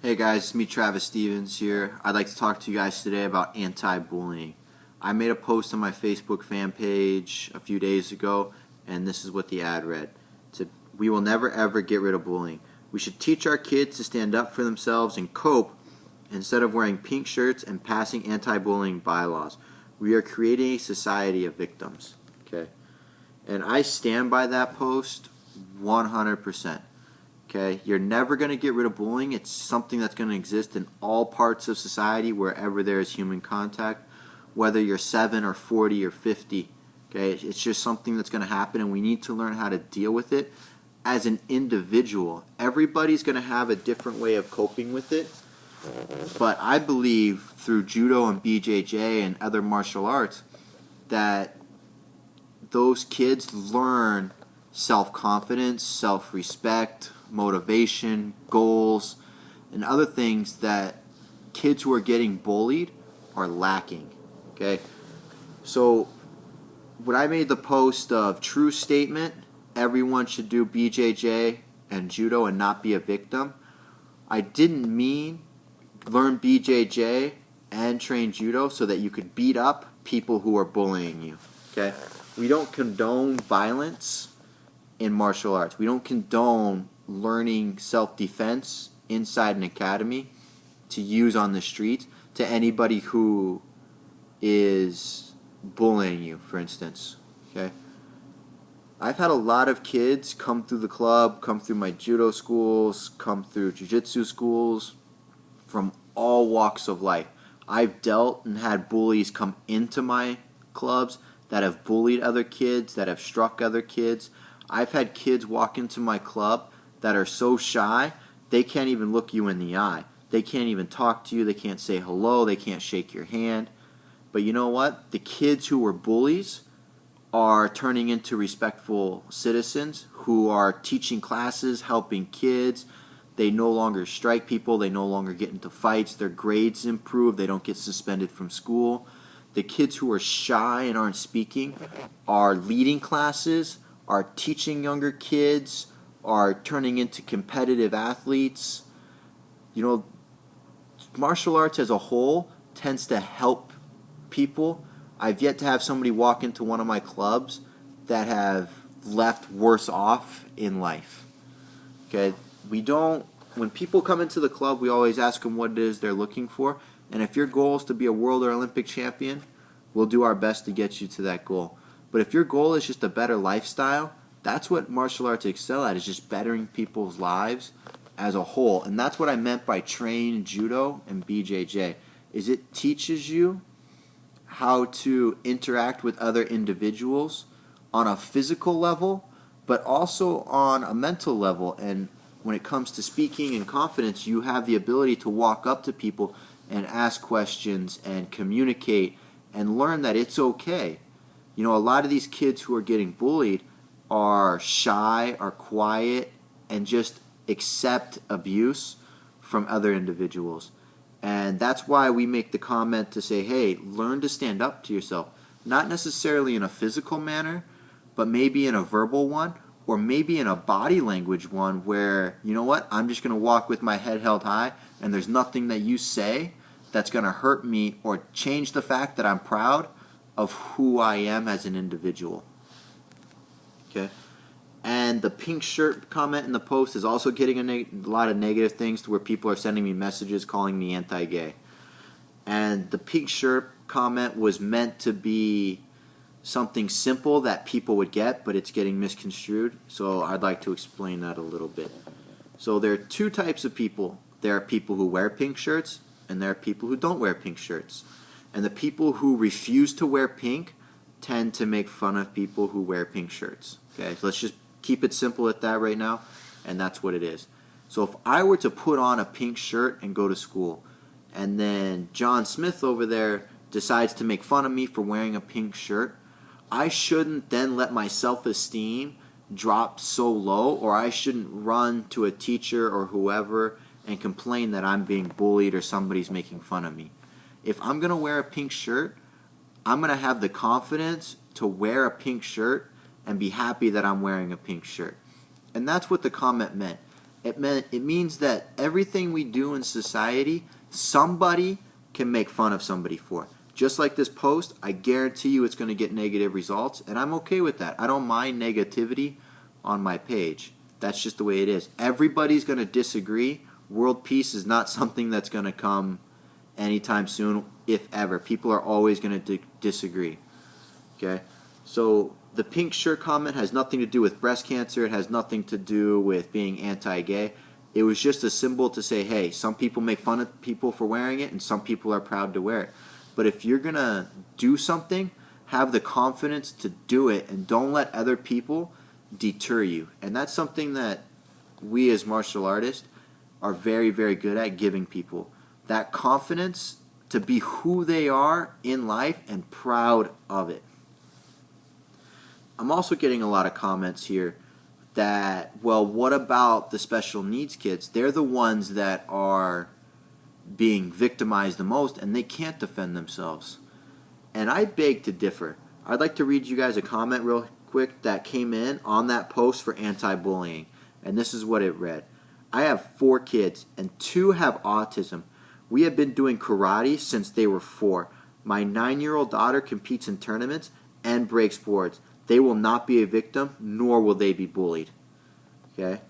Hey guys, it's me Travis Stevens here. I'd like to talk to you guys today about anti-bullying. I made a post on my Facebook fan page a few days ago, and this is what the ad read. We will never ever get rid of bullying. We should teach our kids to stand up for themselves and cope instead of wearing pink shirts and passing anti-bullying bylaws. We are creating a society of victims. Okay? And I stand by that post 100%. Okay, you're never going to get rid of bullying. It's something that's going to exist in all parts of society wherever there is human contact, whether you're 7 or 40 or 50. Okay, it's just something that's going to happen, and we need to learn how to deal with it as an individual. Everybody's going to have a different way of coping with it, but I believe through judo and BJJ and other martial arts that those kids learn self-confidence, self-respect, motivation, goals, and other things that kids who are getting bullied are lacking. Okay? So when I made the post of true statement, everyone should do BJJ and judo and not be a victim, I didn't mean learn BJJ and train judo so that you could beat up people who are bullying you. Okay? We don't condone violence in martial arts. We don't condone learning self-defense inside an academy to use on the streets to anybody who is bullying you, for instance. Okay? I've had a lot of kids come through the club, come through my judo schools, come through jiu-jitsu schools from all walks of life. I've dealt and had bullies come into my clubs that have bullied other kids, that have struck other kids. I've had kids walk into my club that are so shy, they can't even look you in the eye. They can't even talk to you. They can't say hello. They can't shake your hand. But you know what? The kids who were bullies are turning into respectful citizens who are teaching classes, helping kids. They no longer strike people. They no longer get into fights. Their grades improve. They don't get suspended from school. The kids who are shy and aren't speaking are leading classes, are teaching younger kids, are turning into competitive athletes. You know, martial arts as a whole tends to help people. I've yet to have somebody walk into one of my clubs that have left worse off in life. Okay, when people come into the club, we always ask them what it is they're looking for. And if your goal is to be a world or Olympic champion, we'll do our best to get you to that goal. But if your goal is just a better lifestyle, that's what martial arts excel at, is just bettering people's lives as a whole. And that's what I meant by train judo and BJJ, is it teaches you how to interact with other individuals on a physical level, but also on a mental level. And when it comes to speaking and confidence, you have the ability to walk up to people and ask questions and communicate and learn that it's okay. You know, a lot of these kids who are getting bullied are shy, are quiet, and just accept abuse from other individuals. And that's why we make the comment to say, hey, learn to stand up to yourself. Not necessarily in a physical manner, but maybe in a verbal one, or maybe in a body language one where, you know what, I'm just going to walk with my head held high, and there's nothing that you say that's going to hurt me or change the fact that I'm proud of who I am as an individual. Okay? And the pink shirt comment in the post is also getting a lot of negative things to where people are sending me messages calling me anti-gay. And the pink shirt comment was meant to be something simple that people would get, but it's getting misconstrued. So I'd like to explain that a little bit. So there are two types of people. There are people who wear pink shirts, and there are people who don't wear pink shirts. And the people who refuse to wear pink tend to make fun of people who wear pink shirts. Okay, so let's just keep it simple at that right now, and that's what it is. So if I were to put on a pink shirt and go to school, and then John Smith over there decides to make fun of me for wearing a pink shirt, I shouldn't then let my self-esteem drop so low, or I shouldn't run to a teacher or whoever and complain that I'm being bullied or somebody's making fun of me. If I'm going to wear a pink shirt, I'm going to have the confidence to wear a pink shirt and be happy that I'm wearing a pink shirt. And that's what the comment meant. It means that everything we do in society, somebody can make fun of somebody for. Just like this post, I guarantee you it's going to get negative results, and I'm okay with that. I don't mind negativity on my page. That's just the way it is. Everybody's going to disagree. World peace is not something that's going to come anytime soon, if ever. People are always going to disagree. Okay? So the pink shirt comment has nothing to do with breast cancer. It has nothing to do with being anti-gay. It was just a symbol to say, hey, some people make fun of people for wearing it, and some people are proud to wear it. But if you're going to do something, have the confidence to do it, and don't let other people deter you. And that's something that we as martial artists are very, very good at giving people. That confidence to be who they are in life and proud of it. I'm also getting a lot of comments here that, well, what about the special needs kids? They're the ones that are being victimized the most, and they can't defend themselves. And I beg to differ. I'd like to read you guys a comment real quick that came in on that post for anti-bullying. And this is what it read. I have 4 kids, and 2 have autism. We have been doing karate since they were 4. My 9-year-old daughter competes in tournaments and breaks boards. They will not be a victim, nor will they be bullied. Okay?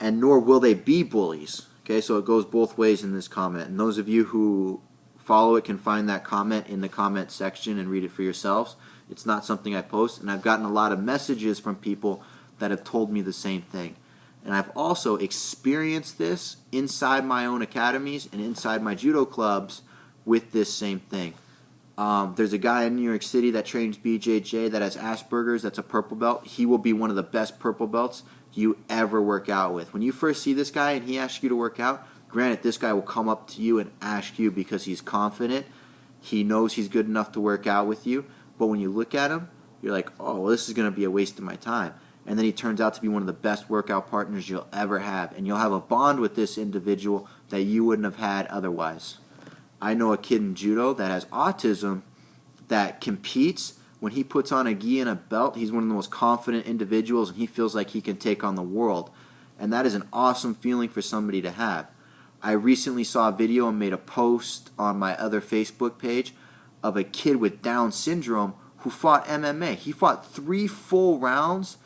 And nor will they be bullies. Okay, so it goes both ways in this comment. And those of you who follow it can find that comment in the comment section and read it for yourselves. It's not something I post. And I've gotten a lot of messages from people that have told me the same thing. And I've also experienced this inside my own academies and inside my judo clubs with this same thing. There's a guy in New York City that trains BJJ that has Asperger's, that's a purple belt. He will be one of the best purple belts you ever work out with. When you first see this guy and he asks you to work out, granted, this guy will come up to you and ask you because he's confident. He knows he's good enough to work out with you. But when you look at him, you're like, oh, well, this is going to be a waste of my time. And then he turns out to be one of the best workout partners you'll ever have. And you'll have a bond with this individual that you wouldn't have had otherwise. I know a kid in judo that has autism that competes. When he puts on a gi and a belt, he's one of the most confident individuals, and he feels like he can take on the world. And that is an awesome feeling for somebody to have. I recently saw a video and made a post on my other Facebook page of a kid with Down syndrome who fought MMA. He fought 3 full rounds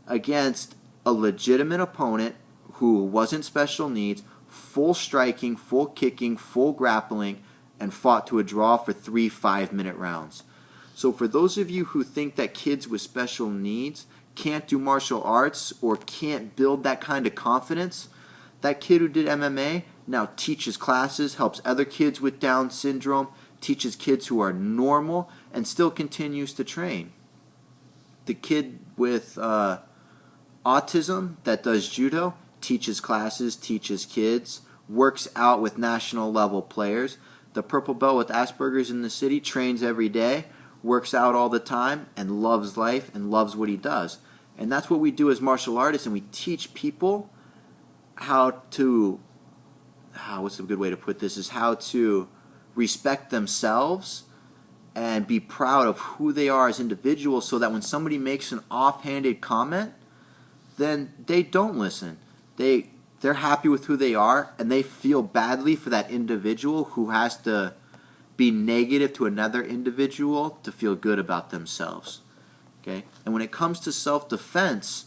against a legitimate opponent who wasn't special needs, full striking, full kicking, full grappling, and fought to a draw for 3 5-minute rounds. So for those of you who think that kids with special needs can't do martial arts or can't build that kind of confidence, that kid who did MMA now teaches classes, helps other kids with Down syndrome, teaches kids who are normal, and still continues to train. The kid with autism that does judo teaches classes, teaches kids, works out with national level players. The purple belt with Asperger's in the city trains every day, works out all the time, and loves life and loves what he does. And that's what we do as martial artists, and we teach people how to, what's a good way to put this, is how to respect themselves and be proud of who they are as individuals, so that when somebody makes an offhanded comment, then they don't listen. They're happy with who they are, and they feel badly for that individual who has to be negative to another individual to feel good about themselves. Okay? And when it comes to self-defense,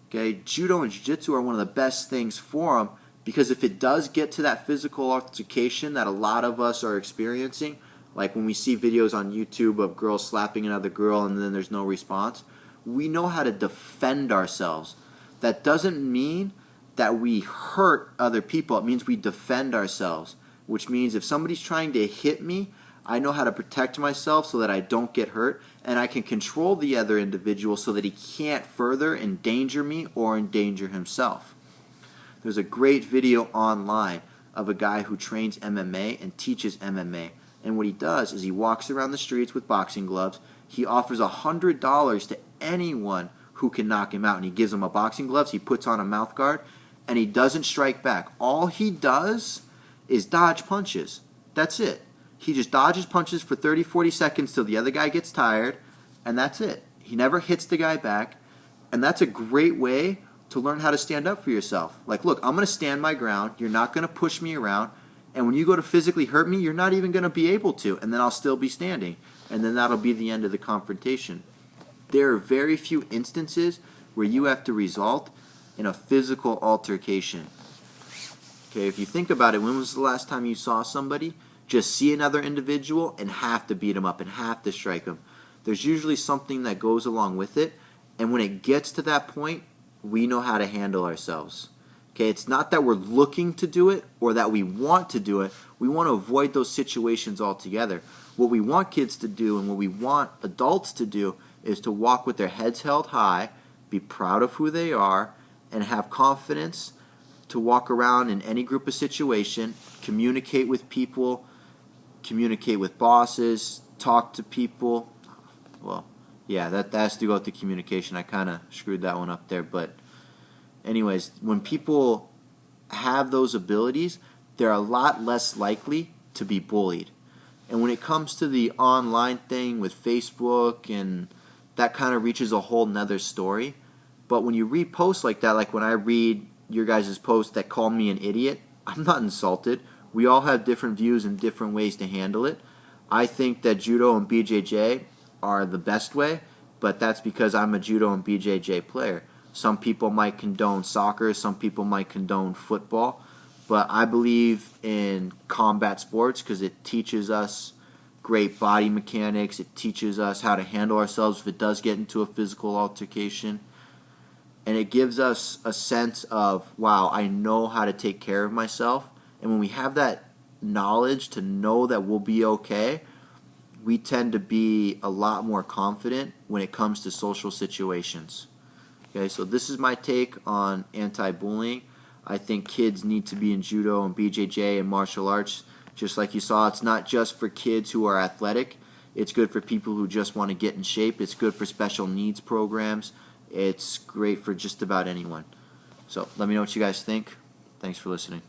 okay, judo and jiu-jitsu are one of the best things for them, because if it does get to that physical altercation that a lot of us are experiencing, like when we see videos on YouTube of girls slapping another girl and then there's no response, we know how to defend ourselves. That doesn't mean that we hurt other people. It means we defend ourselves, which means if somebody's trying to hit me, I know how to protect myself so that I don't get hurt, and I can control the other individual so that he can't further endanger me or endanger himself. There's a great video online of a guy who trains MMA and teaches MMA, and what he does is he walks around the streets with boxing gloves. He offers $100 to anyone who can knock him out, and he gives him a boxing gloves, he puts on a mouth guard, and he doesn't strike back. All he does is dodge punches. That's it. He just dodges punches for 30, 40 seconds till the other guy gets tired, and that's it. He never hits the guy back, and that's a great way to learn how to stand up for yourself. Like, look, I'm going to stand my ground. You're not going to push me around. And when you go to physically hurt me, you're not even going to be able to. And then I'll still be standing. And then that'll be the end of the confrontation. There are very few instances where you have to result in a physical altercation. Okay, if you think about it, when was the last time you saw somebody just see another individual and have to beat them up and have to strike them? There's usually something that goes along with it. And when it gets to that point, we know how to handle ourselves. Okay, it's not that we're looking to do it or that we want to do it. We want to avoid those situations altogether. What we want kids to do and what we want adults to do is to walk with their heads held high, be proud of who they are, and have confidence to walk around in any group of situation, communicate with people, communicate with bosses, talk to people. Well, yeah, that has to go with the communication. I kind of screwed that one up there. But anyways, when people have those abilities, they're a lot less likely to be bullied. And when it comes to the online thing with Facebook, and that kind of reaches a whole nother story. But when you read posts like that, like when I read your guys' posts that call me an idiot, I'm not insulted. We all have different views and different ways to handle it. I think that judo and BJJ are the best way, but that's because I'm a judo and BJJ player. Some people might condone soccer, some people might condone football, but I believe in combat sports because it teaches us great body mechanics. It teaches us how to handle ourselves if it does get into a physical altercation. And it gives us a sense of, wow, I know how to take care of myself. And when we have that knowledge to know that we'll be okay, we tend to be a lot more confident when it comes to social situations. Okay, so this is my take on anti-bullying. I think kids need to be in judo and BJJ and martial arts. Just like you saw, it's not just for kids who are athletic. It's good for people who just want to get in shape. It's good for special needs programs. It's great for just about anyone. So let me know what you guys think. Thanks for listening.